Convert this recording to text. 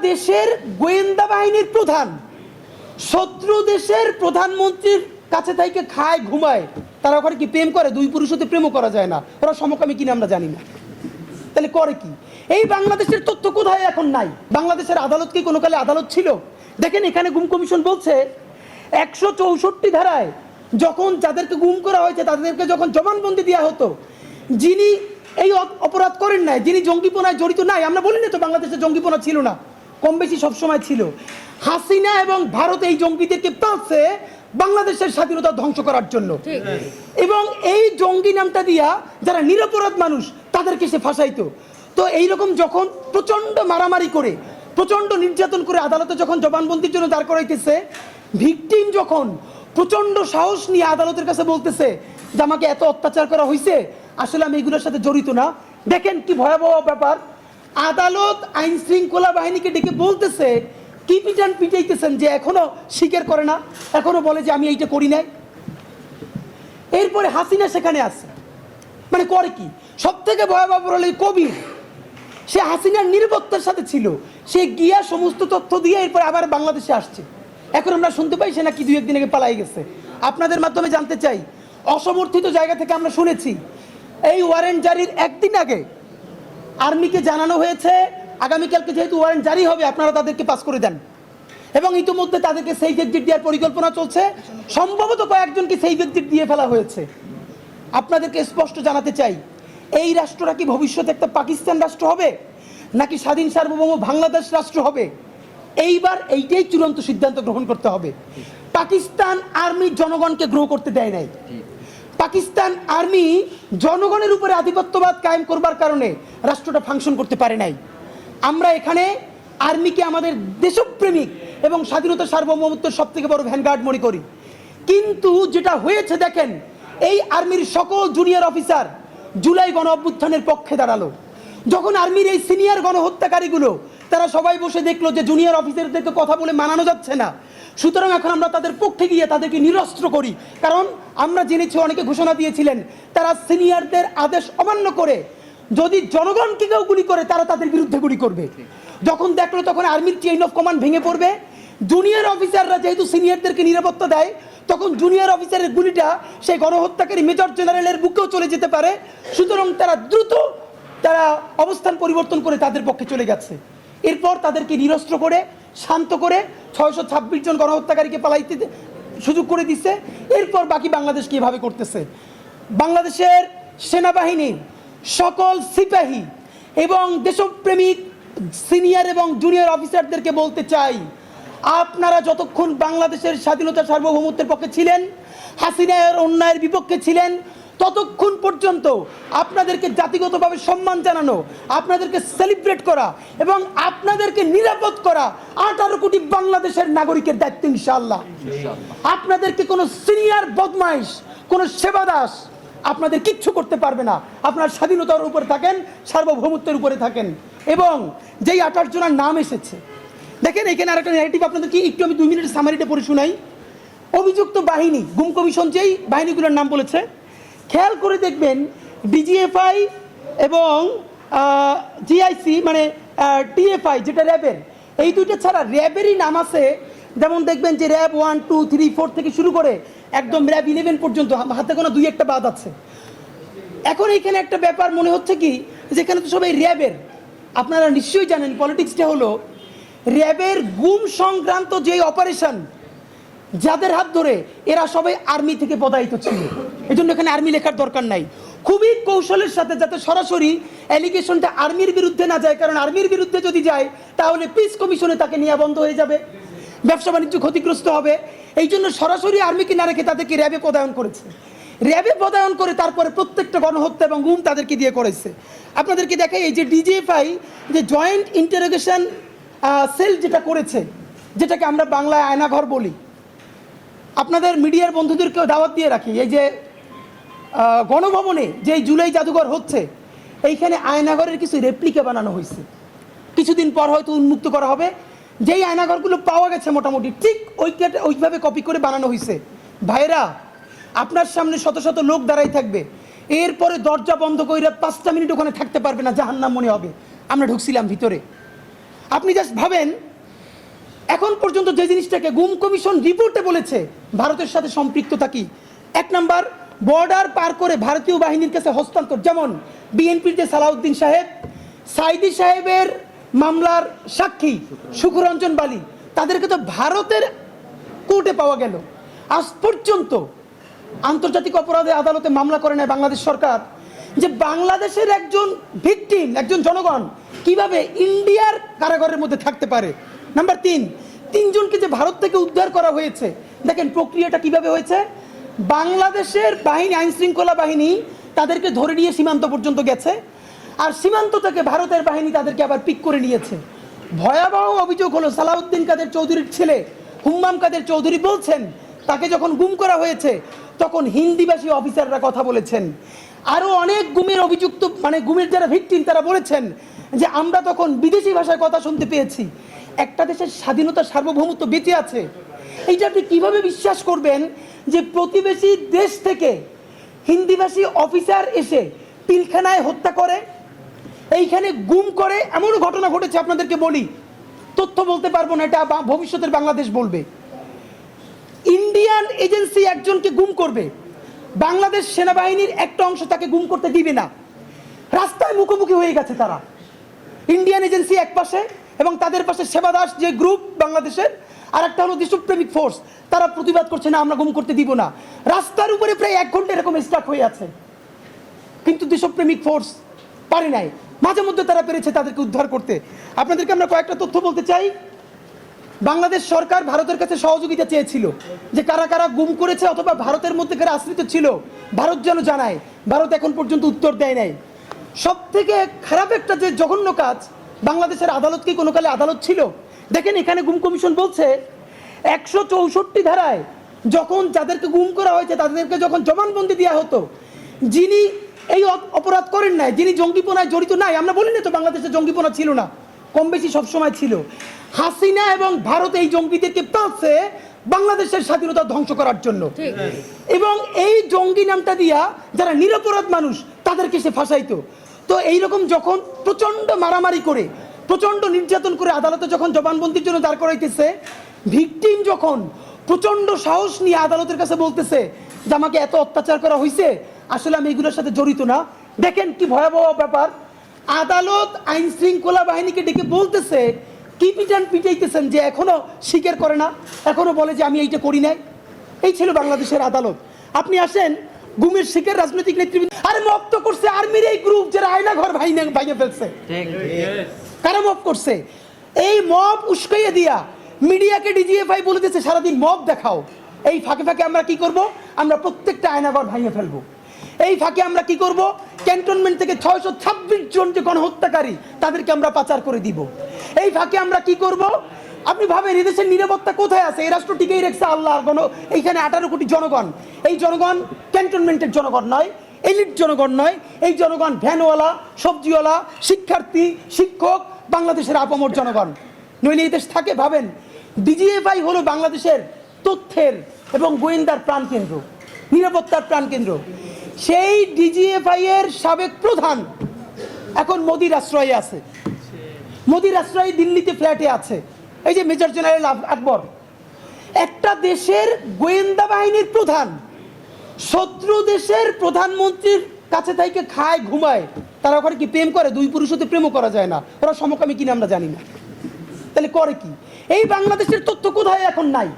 দেশের গোয়েন্দা বাহিনীর প্রধান শত্রু দেশের প্রধানমন্ত্রীর কাছে থেকে খায় ঘুমায়, তারা ওখানে কি প্রেম করে? দুই পুরুষ হতে প্রেমও করা যায় না, ওরা সমকামী কিনা আমরা জানি না, তাহলে করে কি? এই বাংলাদেশের তথ্য কোথায় এখন নাই? বাংলাদেশের আদালত কি কোনো কালে আদালত ছিল? দেখেন এখানে গুম কমিশন বলছে 164 ধারায় যখন যাদেরকে গুম করা হয়েছে তাদেরকে যখন জবানবন্দি দেওয়া হতো, যিনি এই অপরাধ করেন নাই, যিনি জঙ্গিপনায় জড়িত নাই, আমরা বলি না তো বাংলাদেশে জঙ্গিপনা ছিল না, কম বেশি সবসময় ছিল। হাসিনা এবং ভারত এই জঙ্গিদেরকে পালছে বাংলাদেশের স্বাধীনতা ধ্বংস করার জন্য, এবং এই জঙ্গি নামটা দিয়া যারা নিরপরাধ মানুষ তাদেরকে সে ফাঁসাইতো। তো এইরকম যখন প্রচন্ড মারামারি করে প্রচন্ড নির্যাতন করে আদালতে যখন জবানবন্দির জন্য দাঁড় করাইতেছে, ভিকটিম যখন প্রচন্ড সাহস নিয়ে আদালতের কাছে বলতেছে যে আমাকে এত অত্যাচার করা হয়েছে, আসলে আমি এগুলোর সাথে জড়িত না। দেখেন কি ভয়াবহ ব্যাপার, আদালত আইন শৃঙ্খলা বাহিনীকে ডেকে বলতেছে কি পিটান পিটাইতেছেন যে এখনো স্বীকার করে না, এখনো বলে যে আমি এইটা করি নাই। এরপরে হাসিনা সেখানে আছে, মানে করে কি? সব থেকে ভয়াবহ হলো কবির, সে হাসিনার নিরাপত্তার সাথে ছিল, সে গিয়া সমস্ত তথ্য দিয়ে এরপর আবার বাংলাদেশে আসছে। এখন আমরা শুনতে পাই সে নাকি 2-1 দিন আগে পালাই গেছে। আপনাদের মাধ্যমে জানতে চাই, অসমর্থিত জায়গা থেকে আমরা শুনেছি এই ওয়ারেন্ট জারির একদিন আগে আর্মিকে জানানো হয়েছে আগামীকালকে যেহেতু ওয়ারেন্ট জারি হবে আপনারা তাদেরকে পাস করে দেন, এবং ইতিমধ্যে তাদেরকে সেই এক্সিট দেওয়ার পরিকল্পনা চলছে, সম্ভবত কয়েকজনকে সেই এক্সিট দিয়ে ফেলা হয়েছে। আপনাদেরকে স্পষ্ট জানাতে চাই, এই রাষ্ট্রটা কি ভবিষ্যতে একটা পাকিস্তান রাষ্ট্র হবে নাকি স্বাধীন সার্বভৌম বাংলাদেশ রাষ্ট্র হবে? এইবার এইটাই চূড়ান্ত সিদ্ধান্ত গ্রহণ করতে হবে। পাকিস্তান আর্মি জনগণকে গ্রহ করতে দেয় নাই, পাকিস্তান আর্মি জনগণের উপরে আধিপত্যবাদ কায়েম করবার কারণে রাষ্ট্রটা ফাংশন করতে পারে নাই। আমরা এখানে আর্মিকে আমাদের দেশপ্রেমিক এবং স্বাধীনতা সার্বভৌমত্বের সব থেকে বড় ভ্যানগার্ড মনে করি, কিন্তু যেটা হয়েছে দেখেন, এই আর্মির সকল জুনিয়র অফিসার জুলাই গণ অভ্যুত্থানের পক্ষে দাঁড়ালো। যখন আর্মির এই সিনিয়র গণহত্যাকারীগুলো তারা সবাই বসে দেখলো যে জুনিয়র অফিসারদেরকে কথা বলে মানানো যাচ্ছে না, সুতরাং এখন আমরা তাদের পক্ষে গিয়ে তাদেরকে নিরস্ত্র করি। কারণ আমরা জেনেছি অনেকে ঘোষণা দিয়েছিলেন তারা সিনিয়রদের আদেশ অমান্য করে যদি জনগণকে কেউ গুলি করে তারা তাদের বিরুদ্ধে গুলি করবে। যখন দেখলো তখন আর্মির চেইন অফ কমান্ড ভেঙে পড়বে, জুনিয়র অফিসাররা যেহেতু সিনিয়রদেরকে নিরাপত্তা দেয় তখন জুনিয়র অফিসারের গুলিটা সেই গণহত্যাকারী মেজর জেনারেলের বুকেও চলে যেতে পারে, সুতরাং তারা দ্রুত অবস্থান পরিবর্তন করে তাদের পক্ষে চলে গেছে। এরপর তাদেরকে নিরস্ত্র করে শান্ত করে 626 জন গণহত্যাকারীকে পালাইতে সুযোগ করে দিচ্ছে। এরপর বাকি বাংলাদেশকে এভাবে করতেছে। বাংলাদেশের সেনাবাহিনীর সকল সিপাহী এবং দেশপ্রেমিক সিনিয়র এবং জুনিয়র অফিসারদেরকে বলতে চাই, আপনারা যতক্ষণ বাংলাদেশের স্বাধীনতা সার্বভৌমত্বের পক্ষে ছিলেন, হাসিনার অন্যায়ের বিপক্ষে ছিলেন, ততক্ষণ পর্যন্ত আপনাদেরকে জাতিগতভাবে সম্মান জানানো, আপনাদেরকে সেলিব্রেট করা এবং আপনাদেরকে নিরাপদ করা 18 কোটি বাংলাদেশের নাগরিকের দায়িত্ব ইনশাআল্লাহ। আপনাদেরকে কোনো সিনিয়র বদমাইশ, কোনো সেবাদাস আপনাদের কিচ্ছু করতে পারবে না। আপনার স্বাধীনতার উপরে থাকেন, সার্বভৌমত্বের উপরে থাকেন। এবং যেই 28 জনের নাম এসেছে, দেখেন এখানে আরেকটা ন্যারেটিভ আপনাদেরকে একটু আমি 2 মিনিটের সামারিটা পড়ে শোনাই। অভিযুক্ত বাহিনী, গুম কমিশন যেই বাহিনীগুলোর নাম বলেছে, খেয়াল করে দেখবেন ডিজিএফআই এবং জিআইসি মানে টিএফআই যেটা র্যাবের, এই দুইটা ছাড়া র্যাবেরই নাম আছে। যেমন দেখবেন যে র্যাব 1, 2, 3, 4 থেকে শুরু করে একদম র্যাব 11 পর্যন্ত, হাতে কোনো 2-1টা বাদ আছে। এখন এইখানে একটা ব্যাপার মনে হচ্ছে কি, যেখানে তো সবাই র্যাবের, আপনারা নিশ্চয়ই জানেন পলিটিক্সটা হলো র্যাবের গুম সংক্রান্ত যে অপারেশন যাদের হাত ধরে এরা সবাই আর্মি থেকে পদায়িত ছিল, এই জন্য এখানে আর্মি লেখার দরকার নাই। খুবই কৌশলের সাথে যাতে সরাসরি অ্যালিগেশনটা আর্মির বিরুদ্ধে না যায়, কারণ আর্মির বিরুদ্ধে যদি যায় তাহলে পিস কমিশনে তাকে নেওয়া বন্ধ হয়ে যাবে, ব্যবসা বাণিজ্য ক্ষতিগ্রস্ত হবে। এই জন্য সরাসরি আর্মিকে না রেখে তাদেরকে র্যাবে পদায়ন করেছে। র্যাবে পদায়ন করে তারপরে প্রত্যেকটা গণহত্যা এবং গুম তাদেরকে দিয়ে করেছে। আপনাদেরকে দেখাই, এই যে ডিজিএফআই যে জয়েন্ট ইন্টারোগেশন সেল যেটা করেছে, যেটাকে আমরা বাংলায় আয়নাঘর বলি, আপনাদের মিডিয়ার বন্ধুদেরকেও দাওয়াত দিয়ে রাখি, এই যে গণভবনে যে জুলাই জাদুঘর হচ্ছে, এইখানে আয়নাঘরের কিছু রেপ্লিকা বানানো হয়েছে, কিছুদিন পর হয়তো উন্মুক্ত করা হবে। যেই আয়নাঘরগুলো পাওয়া গেছে মোটামুটি ঠিক ওইভাবে কপি করে বানানো হয়েছে। ভাইরা, আপনার সামনে শত শত লোক দাঁড়াই থাকবে, এরপরে দরজা বন্ধ করে 5টা মিনিট ওখানে থাকতে পারবে না, জাহান্নাম মনে হবে। আমরা ঢুকছিলাম ভিতরে, আপনি জাস্ট ভাবেন, এখন পর্যন্ত যে জিনিসটাকে গুম কমিশন রিপোর্টে বলেছে ভারতের সাথে সম্পৃক্ততা কি, এক নাম্বার বর্ডার পার করে ভারতীয় বাহিনীর কাছে হস্তান্তর, যেমন বিএনপির যে সালাউদ্দিন সাহেব, সাইদি সাহেবের মামলার সাক্ষী সুখরঞ্জন বালি, তাদেরকে তো ভারতের কোর্টে পাওয়া গেল। আজ পর্যন্ত আন্তর্জাতিক অপরাধে আদালতে মামলা করে নেয় বাংলাদেশ সরকার, যে বাংলাদেশের একজন ভিকটিম, একজন জনগণ কিভাবে ইন্ডিয়ার কারাগারের মধ্যে থাকতে পারে। নাম্বার তিনজনকে যে ভারত থেকে উদ্ধার করা হয়েছে, দেখেন প্রক্রিয়াটা কিভাবে হয়েছে। বাংলাদেশের বাহিনী, আইন শৃঙ্খলা বাহিনী তাদেরকে ধরে নিয়ে সীমান্ত পর্যন্ত গেছে, আর সীমান্ত থেকে ভারতের বাহিনী তাদেরকে আবার পিক করে নিয়েছে। ভয়াবহ অভিযোগ হলো সালাউদ্দিন কাদের চৌধুরীর ছেলে হুম্মাম কাদের চৌধুরী বলছেন, তাকে যখন গুম করা হয়েছে তখন হিন্দিভাষী অফিসাররা কথা বলেছেন। আরও অনেক গুমের অভিযুক্ত, মানে গুমের যারা ভিকটিম, তারা বলেছেন যে আমরা তখন বিদেশি ভাষায় কথা শুনতে পেয়েছি। একটা দেশের স্বাধীনতা, সার্বভৌমত্ব বেঁচে আছে, এইটা আপনি কীভাবে বিশ্বাস করবেন যে প্রতিবেশী দেশ থেকে হিন্দিভাষী অফিসার এসে পিলখানায় হত্যা করে, এইখানে গুম করে? এমনও ঘটনা ঘটেছে, আপনাদেরকে বলি, তথ্য বলতে পারবো না, এটা ভবিষ্যতের বাংলাদেশ বলবে। ইন্ডিয়ান এজেন্সি একজনকে গুম করবে, বাংলাদেশ সেনাবাহিনীর একটা অংশ তাকে গুম করতে দিবে না, রাস্তায় মুখোমুখি হয়ে গেছে তারা। ইন্ডিয়ান এজেন্সি এক পাশে এবং তাদের পাশে সেবাদাস যে গ্রুপ বাংলাদেশের, আর একটা হলো দেশপ্রেমিক ফোর্স, তারা প্রতিবাদ করছে না আমরা গুম করতে দিব না। রাস্তার উপরে প্রায় 1 ঘন্টা এরকম স্টাক হয়ে আছে, কিন্তু দেশপ্রেমিক ফোর্স পারে নাই। মাঝে মধ্যে তারা পেরেছে তাদেরকে উদ্ধার করতে। আপনাদেরকে আমরা কয়েকটা তথ্য বলতে চাই। বাংলাদেশ সরকার ভারতের কাছে সহযোগিতা চেয়েছিল যে কারা কারা গুম করেছে অথবা ভারতের মধ্যে কারা আশ্রিত ছিল ভারত যেন জানায়। ভারত এখন পর্যন্ত উত্তর দেয় নাই। সব থেকে খারাপ একটা যে জঘন্য কাজ, বাংলাদেশের আদালত কি কোনো কালে আদালত ছিল? দেখেন এখানে গুম কমিশন বলছে 164 ধারায় যখন যাদেরকে গুম করা হয়েছে তাদেরকে যখন জবানবন্দি দেওয়া হতো, যিনি এই অপরাধ করেন নাই, যিনি জঙ্গিপনায় জড়িত নাই, আমরা বলি না তো বাংলাদেশে জঙ্গিপনা ছিল না, কম বেশি সবসময় ছিল। হাসিনা এবং ভারত এই জঙ্গিদেরকে পাচ্ছে বাংলাদেশের স্বাধীনতা ধ্বংস করার জন্য, এবং এই জঙ্গি নামটা দিয়া যারা নিরপরাধ মানুষ তাদেরকে সে ফাঁসাইতো। তো এইরকম যখন প্রচণ্ড মারামারি করে, প্রচণ্ড নির্যাতন করে আদালতে যখন জবানবন্দির জন্য দাঁড় করাইতেছে, ভিকটিম যখন প্রচণ্ড সাহস নিয়ে আদালতের কাছে বলতেছে যে আমাকে এত অত্যাচার করা হয়েছে, আসলে আমি এগুলোর সাথে জড়িত না। দেখেন কি ভয়াবহ ব্যাপার। আদালত আইন শৃঙ্খলা বাহিনীকে ডেকে বলতেছে কি পিটাইতেছেন যে এখনো স্বীকার করে না, এখনো বলে যে আমি এইটা করি নাই। এই ছিল বাংলাদেশের আদালত। আপনি আসেন গুমের শিকার রাজনৈতিক নেতৃবৃন্দ, আরে মব তো করছে আর্মির এই গ্রুপ যারা আয়না ঘর ভাঙে ফেলছে। কারা মব করছে? এই মব উস্কাইয়া দিয়া মিডিয়াকে ডিজিএফআই বলে দিচ্ছে সারাদিন মব দেখাও। এই ফাঁকে ফাঁকে আমরা কি করব? আমরা প্রত্যেকটা আয়নাঘর ভাঙে ফেলবো। এই ফাঁকে আমরা কি করব? ক্যান্টনমেন্ট থেকে 626 জন যে গণহত্যাকারী তাদেরকে আমরা পাচার করে দিব। এই ফাঁকে আমরা কি করব? আপনি ভাবেন এদেশের নিরাপত্তা কোথায় আছে? এই রাষ্ট্র টিকেই রেখেছে আল্লাহর গণ, এইখানে 18 কোটি জনগণ। এই জনগণ ক্যান্টনমেন্টের জনগণ নয়, এলিট জনগণ নয়, এই জনগণ ভ্যানওয়ালা, সবজিওয়ালা, শিক্ষার্থী, শিক্ষক, বাংলাদেশের আপামর জনগণ। নইলে এই দেশ থাকে? ভাবেন ডিজিএফআই হলো বাংলাদেশের তথ্যের এবং গোয়েন্দার প্রাণকেন্দ্র, নিরাপত্তার প্রাণকেন্দ্র। সেই ডিজিএফআই এর সাবেক প্রধান এখন মোদির আশ্রয়ে আছে, মোদির আশ্রয়ে দিল্লিতে ফ্ল্যাটে আছে। এই যে মেজর জেনারেল আকবর, একটা দেশের গোয়েন্দা বাহিনীর প্রধান শত্রু দেশের প্রধানমন্ত্রীর কাছে থেকে খায় ঘুমায়, তারা ওখানে কি প্রেম করে? দুই পুরুষ হতে প্রেমও করা যায় না, ওরা সমকামী কিনা আমরা জানি না, তাহলে করে কি? এই বাংলাদেশের তথ্য কোথায় এখন নাই?